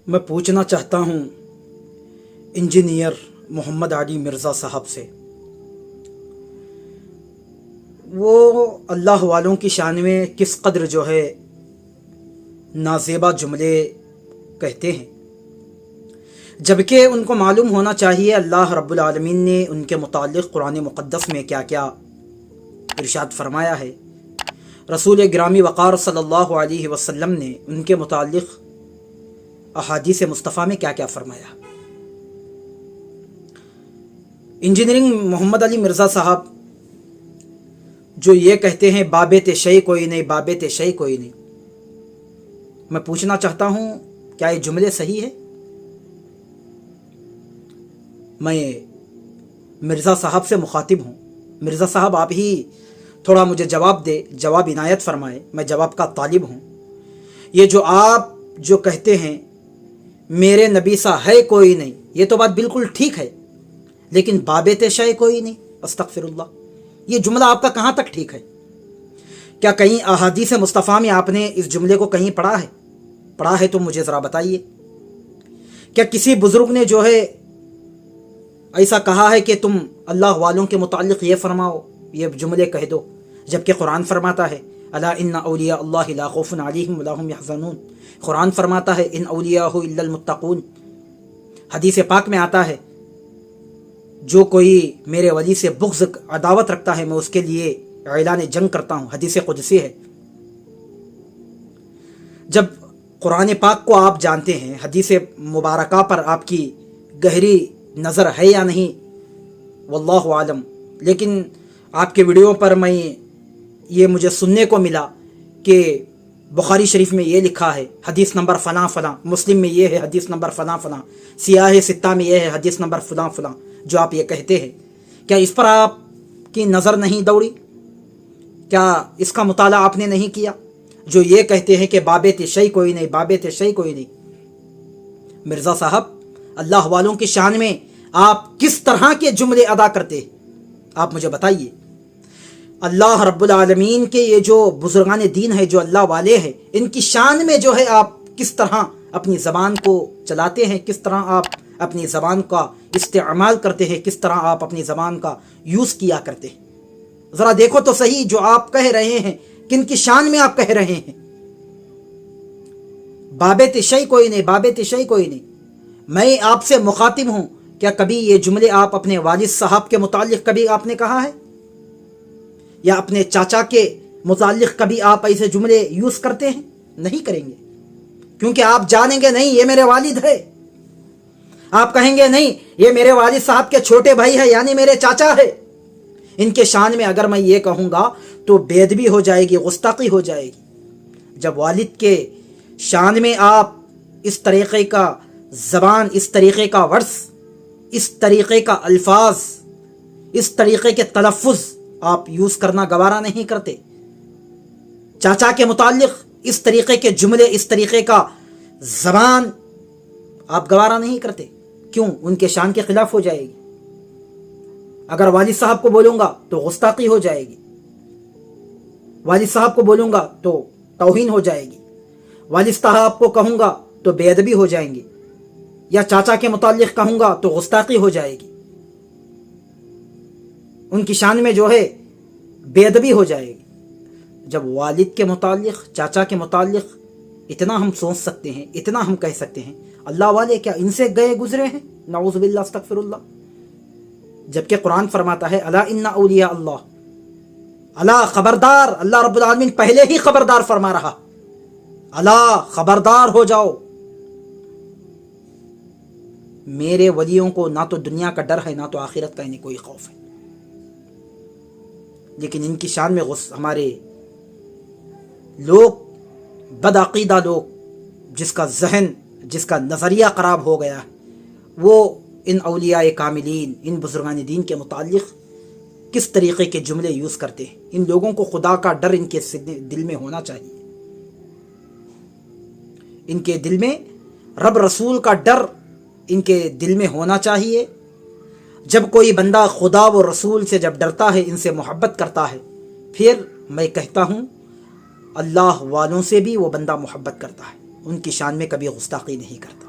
मैं पूछना चाहता हूँ इंजीनियर मोहम्मद अली मिर्ज़ा साहब से, वो अल्लाह वालों की शान में किस कदर जो है नाज़ेबा जुमले कहते हैं, जबकि उनको मालूम होना चाहिए अल्लाह रब्बुल आलमीन ने उनके मुताल्लिक़ कुरान मुक़द्दस में क्या क्या इरशाद फरमाया है, रसूल गिरामी वक़ार सल्लल्लाहु अलैहि वसल्लम ने उनके मुताल्लिक़ अहादीस मुस्तफ़ा में क्या क्या फरमाया। इंजीनियरिंग मोहम्मद अली मिर्ज़ा साहब जो ये कहते हैं बाबे ते शय कोई नहीं, बाबे ते शय कोई नहीं, मैं पूछना चाहता हूँ क्या ये जुमले सही है? मैं मिर्ज़ा साहब से मुखातिब हूँ। मिर्ज़ा साहब आप ही थोड़ा मुझे जवाब दे, जवाब इनायत फरमाए, मैं जवाब का तालिब हूँ। ये जो आप जो कहते हैं मेरे नबी सा है कोई नहीं, ये तो बात बिल्कुल ठीक है, लेकिन बाबे ते शय कोई नहीं, अस्तगफिरुल्लाह, ये जुमला आपका कहाँ तक ठीक है? क्या कहीं अहादीस मुस्तफ़ा में आपने इस जुमले को कहीं पढ़ा है? पढ़ा है तो मुझे ज़रा बताइए। क्या किसी बुज़ुर्ग ने जो है ऐसा कहा है कि तुम अल्लाह वालों के मुताल्लिक़ ये फरमाओ, ये जुमले कह दो, जबकि कुरान फरमाता है अला इन्ना औलिया अल्लाहि ला खौफुन अलैहिम वला हुम यहज़नून। कुरान फरमाता है इन औलियाहु इल्लल मुत्तक़ून। हदीस पाक में आता है जो कोई मेरे वली से बुग़्ज़ अदावत रखता है मैं उसके लिए ऐलान जंग करता हूँ, हदीस कुदसी है। जब कुरान पाक को आप जानते हैं, हदीस मुबारका पर आपकी गहरी नज़र है या नहीं वल्लाहु आलम, लेकिन आपके वीडियो पर मैं ये मुझे सुनने को मिला कि बुखारी शरीफ में ये लिखा है हदीस नंबर फ़लाँ फ़लाँ, मुस्लिम में ये है हदीस नंबर फ़लाँ फ़लाँ, सियाह सित्ता में ये है हदीस नंबर फ़लाँ फ़लाँ, जो आप ये कहते हैं, क्या इस पर आपकी नज़र नहीं दौड़ी? क्या इसका मुताला आपने नहीं किया? जो ये कहते हैं कि बाबे ते शय कोई नहीं, बाबे ते शय कोई नहीं। मिर्ज़ा साहब, अल्लाह वालों की शान में आप किस तरह के जुमले अदा करते हैं, आप मुझे बताइए। अल्लाह रब्बुल आलमीन के ये जो बुजुर्गान दीन है, जो अल्लाह वाले हैं, इनकी शान में जो है आप किस तरह अपनी ज़बान को चलाते हैं, किस तरह आप अपनी ज़बान का इस्तेमाल करते हैं, किस तरह आप अपनी ज़बान का यूज़ किया करते हैं। ज़रा देखो तो सही, जो आप कह रहे हैं किन की शान में आप कह रहे हैं? बाबे ते शय कोई नहीं, बाबे ते शय कोई नहीं। मैं आपसे मुखातिब हूँ, क्या कभी ये जुमले आप अपने वालिद साहब के मुतालिक कभी आपने कहा है, या अपने चाचा के मुतालिक कभी आप ऐसे जुमले यूज़ करते हैं? नहीं करेंगे, क्योंकि आप जानेंगे नहीं ये मेरे वालिद है। आप कहेंगे नहीं ये मेरे वालिद साहब के छोटे भाई है, यानी मेरे चाचा है। इनके शान में अगर मैं ये कहूँगा तो बेअदबी हो जाएगी, गुस्ताखी हो जाएगी। जब वालिद के शान में आप इस तरीक़े का ज़बान, इस तरीक़े का वर्स, इस तरीक़े का अल्फाज, इस तरीक़े के तलफ़ुज़ आप यूज़ करना गवारा नहीं करते, चाचा के मुताल्लिक़ इस तरीक़े के जुमले, इस तरीक़े का ज़बान आप गवारा नहीं करते, क्यों? उनके शान के ख़िलाफ़ हो जाएगी। अगर वालिद साहब को बोलूँगा तो गुस्ताखी हो जाएगी, वालिद साहब को बोलूँगा तो तौहीन हो जाएगी, वालिद साहब को कहूँगा तो बेअदबी हो जाएंगी, या चाचा के मुताल्लिक़ कहूँगा तो गुस्ताखी हो जाएगी, उनकी शान में जो है बेअदबी हो जाएगी। जब वालिद के मुताल्लिक़, चाचा के मुताल्लिक़ इतना हम सोच सकते हैं, इतना हम कह सकते हैं, अल्लाह वाले क्या इनसे गए गुजरे हैं? नाऊज़ु बिल्लाह, अस्तगफिरुल्लाह। जबकि कुरान फरमाता है अला इन्ना औलिया अल्लाह, अला खबरदार, अल्लाह रब्बुल आलमीन पहले ही खबरदार फरमा रहा, अला खबरदार हो जाओ, मेरे वलियों को ना तो दुनिया का डर है ना तो आखिरत का इन्हें कोई खौफ है। लेकिन इनकी शान में हमारे लोग, बदअक़ीदा लोग, जिसका जहन, जिसका नज़रिया ख़राब हो गया, वो इन औलियाए कामिलीन, इन बुज़ुर्गान दीन के मुताल्लिक़ किस तरीक़े के जुमले यूज़ करते हैं। इन लोगों को खुदा का डर इनके दिल में होना चाहिए, इनके दिल में रब रसूल का डर इनके दिल में होना चाहिए। जब कोई बंदा खुदा व रसूल से जब डरता है, इनसे मोहब्बत करता है, फिर मैं कहता हूँ अल्लाह वालों से भी वो बंदा मोहब्बत करता है, उनकी शान में कभी गुस्ताखी नहीं करता।